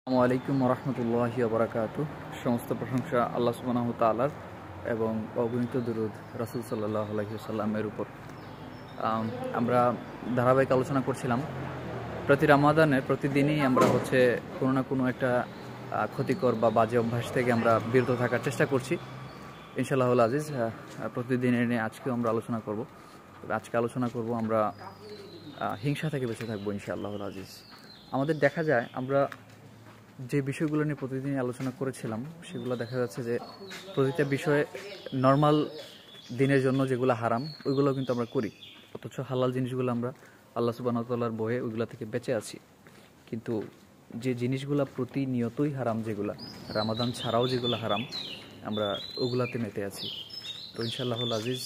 আসসালামু আলাইকুম রহমতুল্লাহি ওবরাকাতু। সমস্ত প্রশংসা আল্লাহ সুবহানাহু ওয়া তাআলার এবং অগণিত দুরূদ রাসূল সাল্লাল্লাহু আলাইহি ওয়াসাল্লামের উপর। আমরা ধারাবাহিক আলোচনা করছিলাম প্রতি রমাদানে প্রতিদিনই আমরা কোনো না কোনো একটা ক্ষতিকর বা বাজে অভ্যাস থেকে আমরা বিরত থাকার চেষ্টা করছি ইনশাআল্লাহুল আজিজ। প্রতিদিনের নিয়ে আজকেও আমরা আলোচনা করব। আজকে আলোচনা করব আমরা হিংসা থেকে বেঁচে থাকবো ইনশাআল্লাহুল আজিজ। আমাদের দেখা যায় আমরা যে বিষয়গুলো নিয়ে প্রতিদিন আলোচনা করেছিলাম সেগুলো দেখা যাচ্ছে যে প্রতিটা বিষয়ে নর্মাল দিনের জন্য যেগুলো হারাম ওইগুলো কিন্তু আমরা করি, অথচ হালাল জিনিসগুলো আমরা আল্লাহ সুবহানাহু ওয়া তাআলার ভয়ে ওইগুলো থেকে বেঁচে আছি। কিন্তু যে জিনিসগুলো প্রতিনিয়তই হারাম, যেগুলো রামাদান ছাড়াও যেগুলো হারাম, আমরা ওগুলাতে মেতে আছি। তো ইনশাআল্লাহুল আজিজ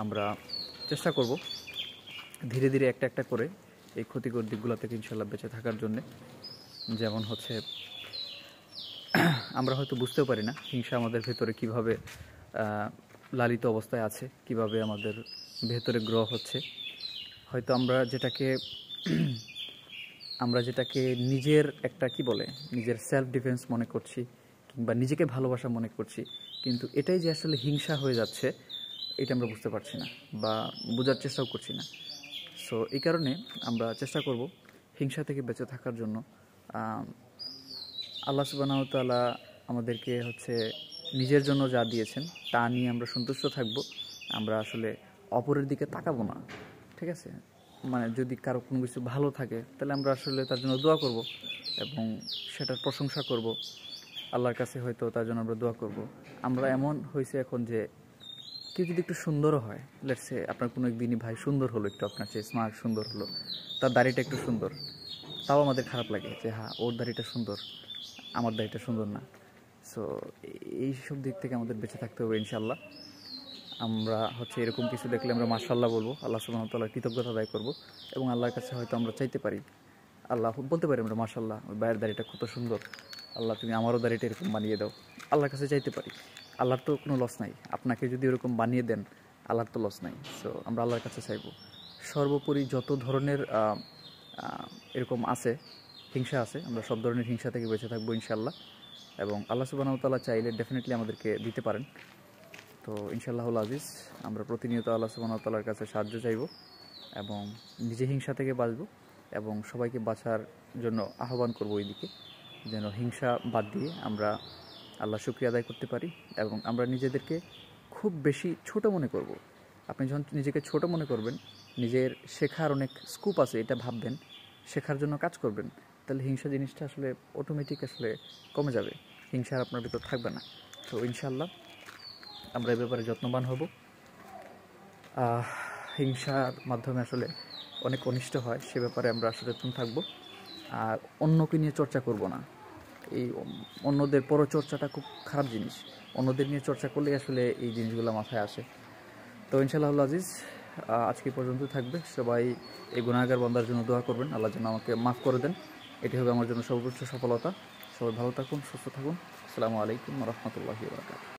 আমরা চেষ্টা করব ধীরে ধীরে একটা একটা করে এই ক্ষতিকর দিকগুলো থেকে ইনশাআল্লাহ বেঁচে থাকার জন্যে। যেমন আমরা হয়তো বুঝতেও পারি না হিংসা আমাদের ভেতরে কিভাবে লালিত অবস্থায় আছে, কিভাবে আমাদের ভেতরে গ্রহ হচ্ছে। হয়তো আমরা যেটাকে নিজের একটা নিজের সেলফ ডিফেন্স মনে করছি কিংবা নিজেকে ভালোবাসা মনে করছি, কিন্তু এটাই যে আসলে হিংসা হয়ে যাচ্ছে এটা আমরা বুঝতে পারছি না বা বোঝার চেষ্টাও করছি না। সো এই কারণে আমরা চেষ্টা করব হিংসা থেকে বেঁচে থাকার জন্য। আল্লাহ সুবহানাহু ওয়া তাআলা আমাদেরকে নিজের জন্য যা দিয়েছেন তা নিয়ে আমরা সন্তুষ্ট থাকব। আমরা আসলে অপরের দিকে তাকাবো না, ঠিক আছে? মানে যদি কারো কোনো কিছু ভালো থাকে তাহলে আমরা আসলে তার জন্য দোয়া করব এবং সেটার প্রশংসা করব। আল্লাহর কাছে হয়তো তার জন্য আমরা দোয়া করব। আমরা এমন হয়েছে এখন যে কেউ যদি একটু সুন্দরও হয়, লেটস সে আপনার কোনো একদিনই ভাই সুন্দর হলো, একটু আপনার চেয়ে স্মার্ট সুন্দর হলো, তার দাড়িটা একটু সুন্দর, তাও আমাদের খারাপ লাগে যে হ্যাঁ ওর দাড়িটা সুন্দর, আমার দাড়িটা সুন্দর না। সো এইসব দিক থেকে আমাদের বেঁচে থাকতে হবে ইনশাআল্লাহ। আমরা এরকম কিছু দেখলে আমরা মাশাআল্লাহ বলবো, আল্লাহ সুবহানাহু ওয়া তাআলার কৃতজ্ঞতা আদায় করব এবং আল্লাহর কাছে হয়তো আমরা চাইতে পারি, আল্লাহ বলতে পারি আমরা মাশাআল্লাহ ওই ভাইয়ের দাড়িটা কত সুন্দর, আল্লাহ তুমি আমারও দাড়িটা এরকম বানিয়ে দাও। আল্লাহর কাছে চাইতে পারি, আল্লাহর তো কোনো লস নাই। আপনাকে যদি ওরকম বানিয়ে দেন আল্লাহর তো লস নাই। সো আমরা আল্লাহর কাছে চাইবো। সর্বোপরি যত ধরনের এরকম আছে হিংসা আছে, আমরা সব ধরনের হিংসা থেকে বেঁচে থাকবো ইনশাআল্লাহ। এবং আল্লাহ সুবহানাহু ওয়া তাআলা চাইলে ডেফিনেটলি আমাদেরকে দিতে পারেন। তো ইনশাআল্লাহুল আজিজ আমরা প্রতিনিয়ত আল্লাহ সুবহানাহু ওয়া তাআলার কাছে সাহায্য চাইব এবং নিজে হিংসা থেকে বাঁচব এবং সবাইকে বাঁচার জন্য আহ্বান করব ওইদিকে, যেন হিংসা বাদ দিয়ে আমরা আল্লাহ শুকরিয়া আদায় করতে পারি এবং আমরা নিজেদেরকে খুব বেশি ছোট মনে করব। আপনি যখন নিজেকে ছোট মনে করবেন, নিজের শেখার অনেক স্কোপ আছে এটা ভাববেন, শেখার জন্য কাজ করবেন, তাহলে হিংসা জিনিসটা আসলে অটোমেটিক কমে যাবে, হিংসা আর আপনার ভিতর থাকবে না। তো ইনশাআল্লাহ আমরা এ ব্যাপারে যত্নবান হব। হিংসার মাধ্যমে অনেক অনিষ্ট হয়, সে ব্যাপারে আমরা সচেতন থাকব। আর অন্যকে নিয়ে চর্চা করব না। এই অন্যদের পরচর্চাটা খুব খারাপ জিনিস। অন্যদের নিয়ে চর্চা করলেই এই জিনিসগুলো মাথায় আসে। তো ইনশাআল্লাহুল আজিজ আজকে পর্যন্ত থাকবে। সবাই এই গুনাহগার বান্দার জন্য দোয়া করবেন, আল্লাহ যেন আমাকে মাফ করে দেন। এটি হবে আমার জন্য সর্বোচ্চ সফলতা। সবাই ভালো থাকুন, সুস্থ থাকুন। আসসালামু আলাইকুম ওয়া রাহমাতুল্লাহি ওয়া বারাকাতুহু।